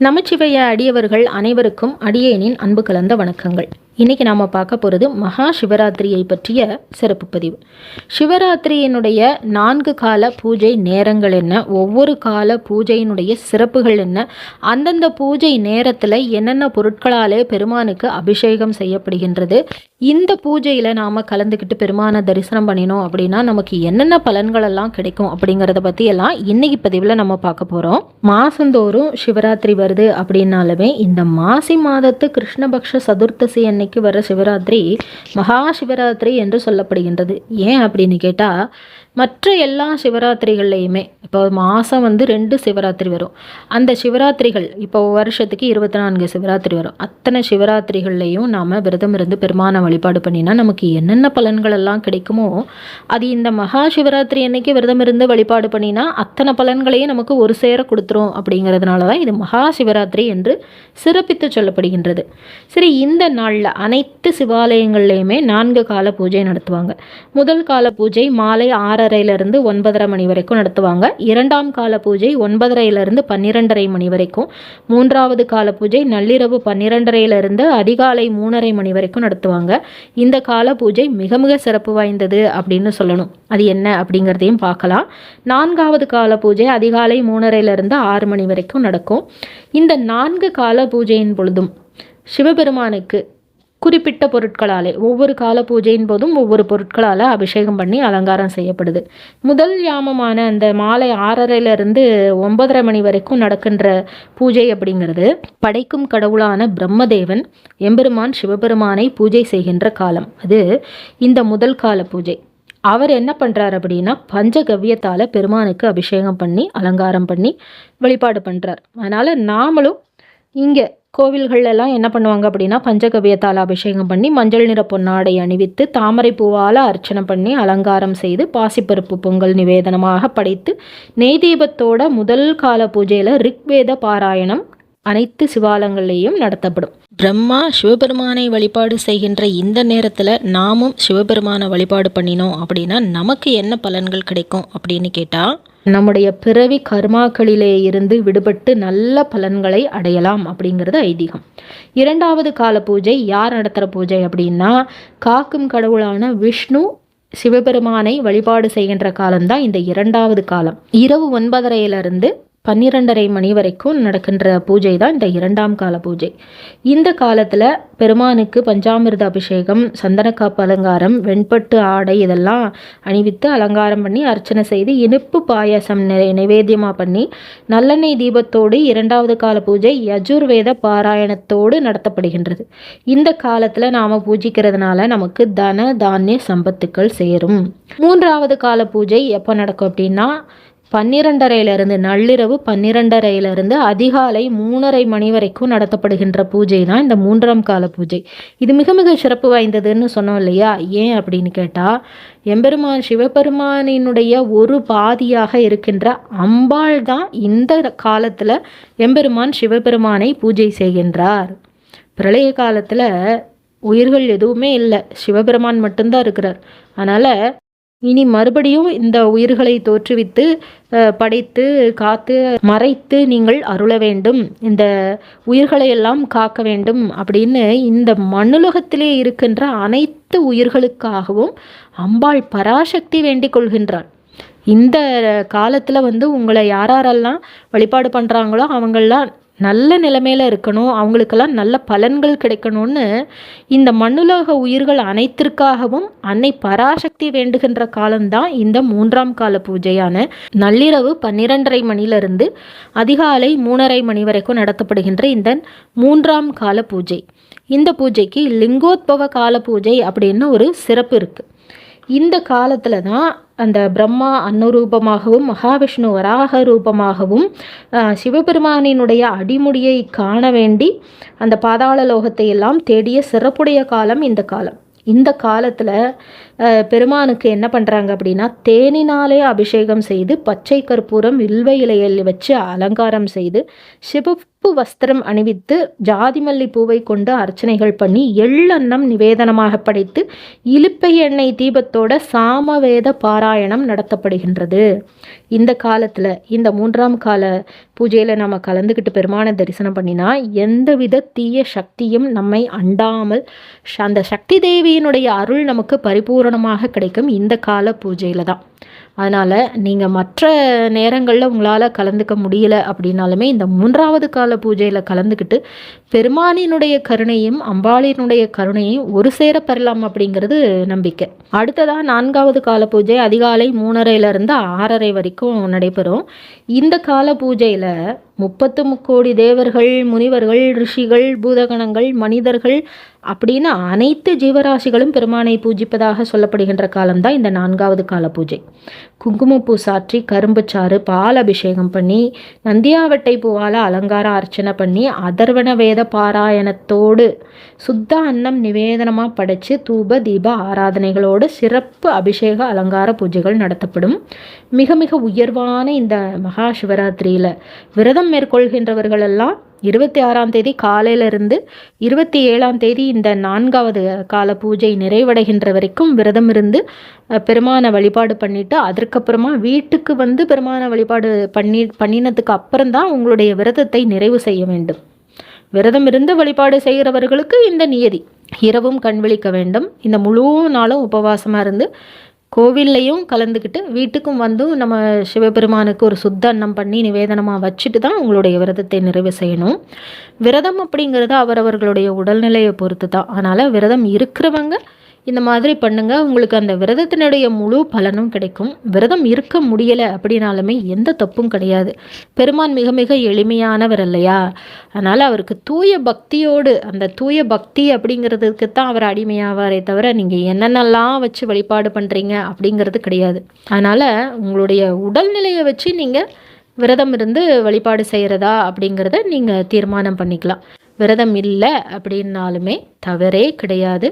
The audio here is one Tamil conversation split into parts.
நமச்சிவைய அடியவர்கள் அனைவருக்கும் அடியேனின் அன்பு கலந்த வணக்கங்கள். இன்னைக்கு நாம் பார்க்க போகிறது மகா சிவராத்திரியை பற்றிய சிறப்பு பதிவு. சிவராத்திரியினுடைய 4 கால பூஜை நேரங்கள் என்ன, ஒவ்வொரு கால பூஜையினுடைய சிறப்புகள் என்ன, அந்தந்த பூஜை நேரத்தில் என்னென்ன பொருட்களாலே பெருமானுக்கு அபிஷேகம் செய்யப்படுகின்றது, இந்த பூஜையில் நாம் கலந்துக்கிட்டு பெருமானை தரிசனம் பண்ணினோம் அப்படின்னா நமக்கு என்னென்ன பலன்கள் எல்லாம் கிடைக்கும் அப்படிங்கிறத பற்றி எல்லாம் இன்னைக்கு பதிவில் நம்ம பார்க்க போகிறோம். மாதந்தோறும் சிவராத்திரி வருது அப்படின்னாலுமே இந்த மாசி மாதத்து கிருஷ்ணபக்ஷ சதுர்த்தசி அன்னைக்கு வர சிவராத்திரி மகா சிவராத்திரி என்று சொல்லப்படுகின்றது. ஏன் அப்படின்னு கேட்டால், மற்ற எல்லா சிவராத்திரிகள்லையுமே இப்போ மாதம் 2 சிவராத்திரி வரும். அந்த சிவராத்திரிகள் இப்போ வருஷத்துக்கு 24 சிவராத்திரி வரும். அத்தனை சிவராத்திரிகள்லையும் நாம் விரதம் இருந்து பெருமானை வழிபாடு பண்ணினா நமக்கு என்னென்ன பலன்கள் எல்லாம் கிடைக்குமோ அது இந்த மகா சிவராத்திரி அன்னைக்கு விரதம் இருந்து வழிபாடு பண்ணினா அத்தனை பலன்களையும் நமக்கு ஒரு சேர கொடுத்துரும். அப்படிங்கிறதுனால தான் இது மகா சிவராத்திரி என்று சிறப்பித்து சொல்லப்படுகின்றது. சரி, இந்த நாளில் அனைத்து சிவாலயங்கள்லையுமே 4 கால பூஜை நடத்துவாங்க. முதல் கால பூஜை மாலை 6:30 9:30 மணி வரைக்கும் நடத்துவாங்க. 2ஆம் கால பூஜை 9:30 12:30 மணி வரைக்கும். 3ஆவது கால பூஜை நள்ளிரவு 12:30 அதிகாலை 3:30 மணி வரைக்கும் நடத்துவாங்க. இந்த கால பூஜை மிக மிக சிறப்பு வாய்ந்தது அப்படின்னு சொல்லணும். அது என்ன அப்படிங்கிறதையும் பார்க்கலாம். 4ஆவது கால பூஜை அதிகாலை 3:30 6 மணி வரைக்கும் நடக்கும். இந்த 4 கால பூஜையின் பொழுதும் சிவபெருமானுக்கு குறிப்பிட்ட பொருட்களாலே ஒவ்வொரு கால பூஜையின் போதும் ஒவ்வொரு பொருட்களால் அபிஷேகம் பண்ணி அலங்காரம் செய்யப்படுது. முதல் யாமமான அந்த மாலை 6:30 9:30 மணி வரைக்கும் நடக்கின்ற பூஜை அப்படிங்கிறது படைக்கும் கடவுளான பிரம்மதேவன் எம்பெருமான் சிவபெருமானை பூஜை செய்கின்ற காலம். அது இந்த முதல் கால பூஜை. அவர் என்ன பண்ணுறார் அப்படின்னா பஞ்சகவ்யத்தால் பெருமானுக்கு அபிஷேகம் பண்ணி அலங்காரம் பண்ணி வழிபாடு பண்ணுறார். அதனால் நாமளும் இங்கே கோவில்கள்லாம் என்ன பண்ணுவாங்க அப்படின்னா பஞ்சகவ்யத்தால் அபிஷேகம் பண்ணி மஞ்சள் நிற பொன்னாடை அணிவித்து தாமரை பூவால் அர்ச்சனை பண்ணி அலங்காரம் செய்து பாசிப்பருப்பு பொங்கல் நிவேதனமாக படைத்து நெய் தீபத்தோட முதல் கால பூஜையில் ரிக்வேத பாராயணம் அனைத்து சிவாலயங்கள்லேயும் நடத்தப்படும். பிரம்மா சிவபெருமானை வழிபாடு செய்கின்ற இந்த நேரத்தில் நாமும் சிவபெருமானை வழிபாடு பண்ணினோம் அப்படின்னா நமக்கு என்ன பலன்கள் கிடைக்கும் அப்படின்னு கேட்டால், நம்முடைய பிறவி கர்மாக்களிலே இருந்து விடுபட்டு நல்ல பலன்களை அடையலாம் அப்படிங்கிறது ஐதீகம். 2ஆவது கால பூஜை யார் நடத்துகிற பூஜை அப்படின்னா காக்கும் கடவுளான விஷ்ணு சிவபெருமானை வழிபாடு செய்கின்ற காலம்தான் இந்த 2ஆவது காலம். இரவு 9:30 12:30 மணி வரைக்கும் நடக்கின்ற பூஜை தான் இந்த 2ஆம் கால பூஜை. இந்த காலத்தில் பெருமானுக்கு பஞ்சாமிர்த அபிஷேகம், சந்தனக்காப்பு அலங்காரம், வெண்பட்டு ஆடை இதெல்லாம் அணிவித்து அலங்காரம் பண்ணி அர்ச்சனை செய்து இனிப்பு பாயசம் நைவேத்தியமாக பண்ணி நல்லெண்ணெய் தீபத்தோடு 2ஆவது கால பூஜை யஜுர்வேத பாராயணத்தோடு நடத்தப்படுகின்றது. இந்த காலத்தில் நாம் பூஜிக்கிறதுனால நமக்கு தன தானிய சம்பத்துக்கள் சேரும். 3ஆவது கால பூஜை எப்போ நடக்கும் அப்படின்னா 12:30 நள்ளிரவு 12:30 அதிகாலை 3:30 மணி வரைக்கும் நடத்தப்படுகின்ற பூஜை தான் இந்த 3ஆம் கால பூஜை. இது மிக மிக சிறப்பு வாய்ந்ததுன்னு சொன்னோம் இல்லையா? ஏன் அப்படின்னு கேட்டால், எம்பெருமான் சிவபெருமானினுடைய ஒரு பாதியாக இருக்கின்ற அம்பாள் தான் இந்த காலத்தில் எம்பெருமான் சிவபெருமானை பூஜை செய்கின்றார். பிரளய காலத்தில் உயிர்கள் எதுவுமே இல்லை, சிவபெருமான் மட்டும்தான் இருக்கிறார். அதனால் இனி மறுபடியும் இந்த உயிர்களை தோற்றுவித்து படைத்து காத்து மறைத்து நீங்கள் அருள வேண்டும், இந்த உயிர்களை எல்லாம் காக்க வேண்டும் அப்படின்னு இந்த மண்ணுலகத்திலே இருக்கின்ற அனைத்து உயிர்களுக்காகவும் அம்பாள் பராசக்தி வேண்டிக் கொள்கின்றாள். இந்த காலத்தில் உங்களை யாரெல்லாம் வழிபாடு பண்ணுறாங்களோ அவங்களாம் நல்ல நிலைமையில் இருக்கணும், அவங்களுக்கெல்லாம் நல்ல பலன்கள் கிடைக்கணும்னு இந்த மண்ணுலக உயிர்கள் அனைத்திற்காகவும் அன்னை பராசக்தி வேண்டுகின்ற காலம்தான் இந்த 3ஆம் கால பூஜையான நள்ளிரவு 12:30 மணிலிருந்து அதிகாலை 3:30 மணி வரைக்கும் நடத்தப்படுகின்ற இந்த 3ஆம் கால பூஜை. இந்த பூஜைக்கு லிங்கோத்பவ கால பூஜை அப்படின்னு ஒரு சிறப்பு இருக்குது. இந்த காலத்தில் தான் அந்த பிரம்மா அன்னரூபமாகவும் மகாவிஷ்ணு வராக ரூபமாகவும் சிவபெருமானினுடைய அடிமுடியை காண வேண்டி அந்த பாதாள லோகத்தை எல்லாம் தேடிய சிறப்புடைய காலம் இந்த காலம். இந்த காலத்தில் பெருமானுக்கு என்ன பண்ணுறாங்க அப்படின்னா தேனினாலே அபிஷேகம் செய்து பச்சை கற்பூரம் வில்வ இலையில் வச்சு அலங்காரம் செய்து வஸ்திரம் அணிவித்து ஜாதிமல்லி பூவை கொண்டு அர்ச்சனைகள் பண்ணி எள்ளன்னம் நிவேதனமாக படைத்து இலுப்பை எண்ணெய் தீபத்தோட சாமவேத பாராயணம் நடத்தப்படுகின்றது. இந்த காலத்தில் இந்த 3ஆம் கால பூஜையில் நம்ம கலந்துக்கிட்டு பெருமானை தரிசனம் பண்ணினா எந்தவித தீய சக்தியும் நம்மை அண்டாமல் அந்த சக்தி தேவியினுடைய அருள் நமக்கு பரிபூரணமாக கிடைக்கும் இந்த கால பூஜையில் தான். அதனால் நீங்கள் மற்ற நேரங்களில் உங்களால் கலந்துக்க முடியல அப்படின்னாலுமே இந்த 3ஆவது கால பூஜையில் கலந்துக்கிட்டு பெருமானினுடைய கருணையும் அம்பாளினுடைய கருணையும் ஒரு சேர பெறலாம் அப்படிங்கிறது நம்பிக்கை. அடுத்ததாக 4ஆவது கால பூஜை அதிகாலை 3:30 6:30 வரைக்கும் நடைபெறும். இந்த கால பூஜையில் 33 கோடி தேவர்கள், முனிவர்கள், ரிஷிகள், பூதகணங்கள், மனிதர்கள் அப்படின்னு அனைத்து ஜீவராசிகளும் பெருமானை பூஜிப்பதாக சொல்லப்படுகின்ற காலம்தான் இந்த 4ஆவது கால பூஜை. குங்குமப்பூ சாற்றி கரும்புச்சாறு பால் அபிஷேகம் பண்ணி நந்தியாவட்டை பூவால் அலங்கார அர்ச்சனை பண்ணி அதர்வண வேத பாராயணத்தோடு சுத்த அன்னம் நிவேதனமாக படைச்சு தூப தீப ஆராதனைகளோடு சிறப்பு அபிஷேக அலங்கார பூஜைகள் நடத்தப்படும். மிக மிக உயர்வான இந்த மகா சிவராத்திரியில் விரதம் மேற்கொள்கின்றவர்கள் எல்லாம் 26ஆம் தேதி காலையிலிருந்து 27ஆம் தேதி இந்த 4ஆவது கால பூஜை நிறைவடைகின்ற வரைக்கும் விரதம் இருந்து பெருமானை வழிபாடு பண்ணிட்டு அதற்கப்புறமா வீட்டுக்கு வந்து பெருமானை வழிபாடு பண்ணினதுக்கு அப்புறம்தான் உங்களுடைய விரதத்தை நிறைவு செய்ய வேண்டும். விரதம் இருந்து வழிபாடு செய்கிறவர்களுக்கு இந்த நியதி, இரவும் கண் விழிக்க வேண்டும். இந்த முழு நாளும் உபவாசமாக இருந்து கோவில்லையும் கலந்துக்கிட்டு வீட்டுக்கும் வந்து நம்ம சிவபெருமானுக்கு ஒரு சுத்த அன்னம் பண்ணி நிவேதனமாக வச்சுட்டு தான் உங்களுடைய விரதத்தை நிறைவு செய்யணும். விரதம் அப்படிங்கிறது அவரவர்களுடைய உடல்நிலையை பொறுத்து தான். அதனால் விரதம் இருக்கிறவங்க இந்த மாதிரி பண்ணுங்க, உங்களுக்கு அந்த விரதத்தினுடைய முழு பலனும் கிடைக்கும். விரதம் இருக்க முடியலை அப்படின்னாலுமே எந்த தப்பும் கிடையாது. பெருமான் மிக மிக எளிமையானவர் இல்லையா? அதனால் அவருக்கு தூய பக்தியோடு, அந்த தூய பக்தி அப்படிங்கிறதுக்கு தான் அவர் அடிமையாவாரே தவிர நீங்கள் என்னென்னலாம் வச்சு வழிபாடு பண்ணுறீங்க அப்படிங்கிறது கிடையாது. அதனால் உங்களுடைய உடல்நிலையை வச்சு நீங்கள் விரதம் இருந்து வழிபாடு செய்கிறதா அப்படிங்கிறத நீங்கள் தீர்மானம் பண்ணிக்கலாம். விரதம் இல்லை அப்படின்னாலுமே தவறே கிடையாது.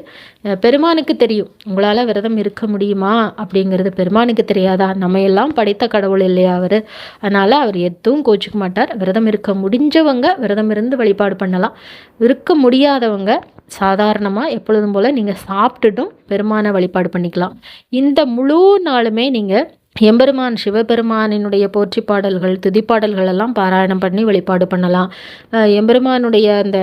பெருமானுக்கு தெரியும் உங்களால் விரதம் இருக்க முடியுமா அப்படிங்கிறது. பெருமானுக்கு தெரியாதா? நம்ம எல்லாம் படைத்த கடவுள் இல்லையா அவர்? அதனால் அவர் எதுவும் கோச்சிக்க மாட்டார். விரதம் இருக்க முடிஞ்சவங்க விரதம் இருந்து வழிபாடு பண்ணலாம். இருக்க முடியாதவங்க சாதாரணமாக எப்பொழுதும் போல் நீங்கள் சாப்பிட்டுட்டும் பெருமானை வழிபாடு பண்ணிக்கலாம். இந்த முழு நாளுமே நீங்கள் எம்பெருமான் சிவபெருமானினுடைய போற்றி பாடல்கள் துதிப்பாடல்கள் எல்லாம் பாராயணம் பண்ணி வழிபாடு பண்ணலாம். எம்பெருமானுடைய அந்த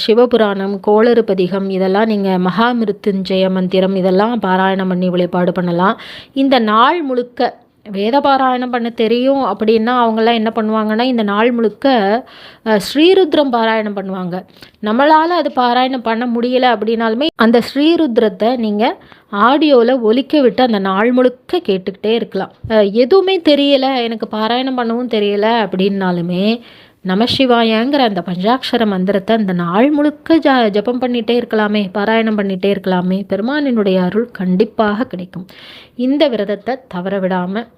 சிவபுராணம் கோளறு பதிகம் இதெல்லாம் நீங்கள் மகாமிருத்யுஞ்சய மந்திரம் இதெல்லாம் பாராயணம் பண்ணி வழிபாடு பண்ணலாம். இந்த நாள் முழுக்க வேத பாராயணம் பண்ண தெரியும் அப்படின்னா அவங்கெல்லாம் என்ன பண்ணுவாங்கன்னா இந்த நாள் முழுக்க ஸ்ரீருத்ரம் பாராயணம் பண்ணுவாங்க. நம்மளால் அது பாராயணம் பண்ண முடியலை அப்படின்னாலுமே அந்த ஸ்ரீருத்ரத்தை நீங்கள் ஆடியோவில் ஒலிக்க விட்டு அந்த நாள் முழுக்க கேட்டுக்கிட்டே இருக்கலாம். எதுவுமே தெரியலை, எனக்கு பாராயணம் பண்ணவும் தெரியலை அப்படின்னாலுமே நமசிவாயங்கிற அந்த பஞ்சாட்சர மந்திரத்தை அந்த நாள் முழுக்க ஜபம் பண்ணிகிட்டே இருக்கலாமே, பாராயணம் பண்ணிகிட்டே இருக்கலாமே. பெருமானினுடைய அருள் கண்டிப்பாக கிடைக்கும். இந்த விரதத்தை தவற விடாமல்,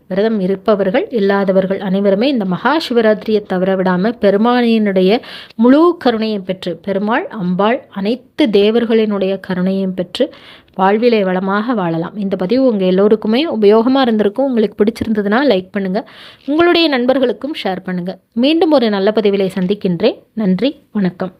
விரதம் இருப்பவர்கள் இல்லாதவர்கள் அனைவருமே இந்த மகா சிவராத்திரியை தவற விடாமல் பெருமானினுடைய முழு கருணையும் பெற்று, பெருமாள் அம்பாள் அனைத்து தேவர்களினுடைய கருணையும் பெற்று வாழ்விலை வளமாக வாழலாம். இந்த பதிவு உங்கள் எல்லோருக்குமே உபயோகமாக இருந்திருக்கும். உங்களுக்கு பிடிச்சிருந்ததுன்னா லைக் பண்ணுங்கள், உங்களுடைய நண்பர்களுக்கும் ஷேர் பண்ணுங்கள். மீண்டும் ஒரு நல்ல பதிவிலை சந்திக்கின்றேன். நன்றி, வணக்கம்.